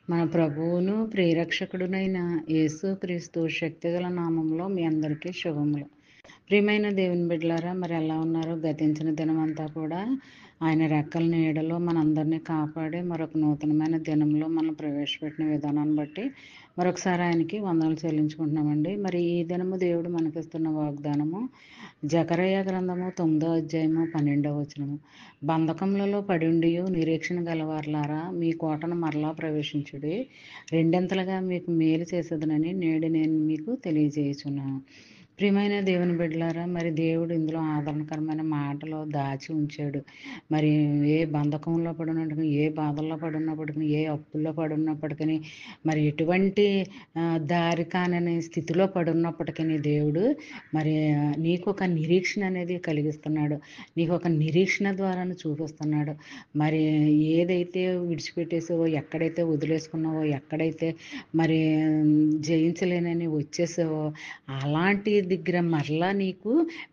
మన ప్రభువును ప్రియరక్షకుడునైన యేసుక్రీస్తు శక్తిగల నామంలో మీ అందరికీ శుభములు. ప్రియమైన దేవుని బిడ్డలారా, మరి ఎలా ఉన్నారు? గతించిన దినమంతా కూడా ఆయన రెక్కల నీడలో మనందరినీ కాపాడి మరొక నూతనమైన దినంలో మనం ప్రవేశపెట్టిన విధానాన్ని బట్టి మరొకసారి ఆయనకి వందనాలు చెల్లించుకుంటున్నామండి. మరి ఈ దినము దేవుడు మనకిస్తున్న వాగ్దానము జకరయ్య గ్రంథము 9వ అధ్యాయము 12వ వచనము. బంధకములలో పడుండియు నిరీక్షణ గలవార్లారా, మీ కోటను మరలా ప్రవేశించుడి, రెండింతలుగా మీకు మేలు చేసేదనని నేడు నేను మీకు తెలియజేయుచున్నాను. ప్రియమైన దేవుని బిడ్డలారా, మరి దేవుడు ఇందులో ఆదరణకరమైన మాటలు దాచి ఉంచాడు. మరి ఏ బంధకంలో పడినప్పటికీ, ఏ బాధల్లో పడున్నప్పటికీ, ఏ అప్పుల్లో పడున్నప్పటికీ, మరి ఎటువంటి దారి కానని స్థితిలో పడున్నప్పటికీ దేవుడు మరి నీకు ఒక నిరీక్షణ అనేది కలిగిస్తున్నాడు. నీకు ఒక నిరీక్షణ ద్వారా చూపిస్తున్నాడు. మరి ఏదైతే విడిచిపెట్టేసావో, ఎక్కడైతే వదిలేసుకున్నావో, ఎక్కడైతే మరి జయించలేనని వచ్చేసావో, అలాంటి దగ్గర మరలా నీకు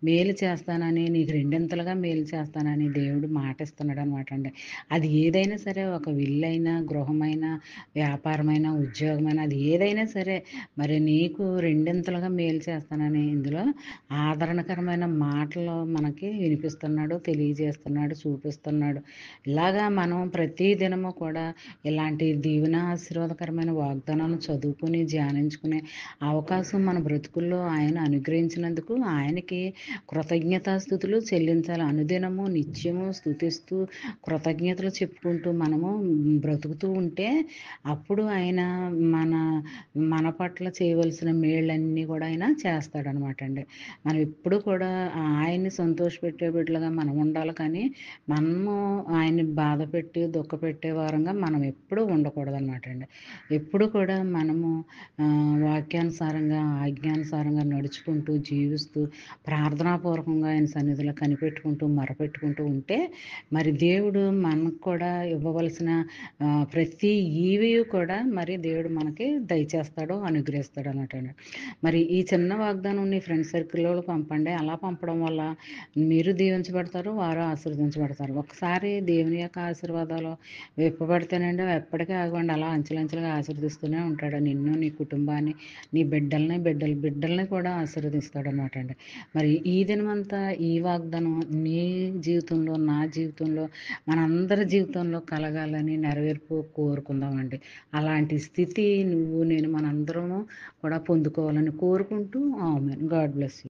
మేలు చేస్తానని, నీకు రెండింతలుగా మేలు చేస్తానని దేవుడు మాట ఇస్తున్నాడు అనమాట అండి. అది ఏదైనా సరే, ఒక ఇల్లైనా, గృహమైనా, వ్యాపారమైన, ఉద్యోగమైన, అది ఏదైనా సరే మరి నీకు రెండింతలుగా మేలు చేస్తానని ఇందులో ఆదరణకరమైన మాటలు మనకి వినిపిస్తున్నాడు, తెలియజేస్తున్నాడు, చూపిస్తున్నాడు. ఇలాగా మనం ప్రతి దినము కూడా ఇలాంటి దీవెన ఆశీర్వాదకరమైన వాగ్దానాలను చదువుకుని ధ్యానించుకునే అవకాశం మన బ్రతుకుల్లో ఆయన అనుగ్రహించినందుకు ఆయనకి కృతజ్ఞతాస్థుతులు చెల్లించాలి. అనుదినము నిత్యము స్తుతిస్తూ కృతజ్ఞతలు చెప్పుకుంటూ మనము బ్రతుకుతూ ఉంటే అప్పుడు ఆయన మన మన పట్ల చేయవలసిన మేళ్ళన్నీ కూడా ఆయన చేస్తాడనమాట అండి. మనం ఎప్పుడు కూడా ఆయన్ని సంతోషపెట్టే బిడ్డలుగా మనం ఉండాలి, కానీ మనము ఆయన్ని బాధ పెట్టి దుఃఖపెట్టే వారంగా మనం ఎప్పుడూ ఉండకూడదు అనమాట అండి. ఎప్పుడు కూడా మనము వాక్యానుసారంగా, ఆజ్ఞానుసారంగా నడుచుకుంటూ, జీవిస్తూ, ప్రార్థనాపూర్వకంగా ఆయన సన్నిధిలో కనిపెట్టుకుంటూ, మొరపెట్టుకుంటూ ఉంటే మరి దేవుడు మనకు కూడా ఇవ్వవలసిన ప్రతి ఈవియు కూడా మరి దేవుడు మనకి దయచేస్తాడు, అనుగ్రహిస్తాడు అన్నమాట. మరి ఈ చిన్న వాగ్దానం నీ ఫ్రెండ్ సర్కిల్లో పంపండి. అలా పంపడం వల్ల మీరు దీవించబడతారు, వారు ఆశీర్వదించబడతారు. ఒకసారి దేవుని యొక్క ఆశీర్వాదాలు విప్పబడితేనండి ఎప్పటికీ ఆగవండి. అలా అంచెలంచెలుగా ఆశీర్వదిస్తూనే ఉంటాడు నిన్ను, నీ కుటుంబాన్ని, నీ బిడ్డల్ని కూడా ఆశీర్వదిస్తాడు అనమాట అండి. మరి ఈ దినమంతా ఈ వాగ్దానం నీ జీవితంలో, నా జీవితంలో, మనందరి జీవితంలో కలగాలని నెరవేర్పు కోరుకుందామండి. అలాంటి స్థితి నువ్వు, నేను, మనందరము కూడా పొందుకోవాలని కోరుకుంటూ ఆమేన్. God bless you.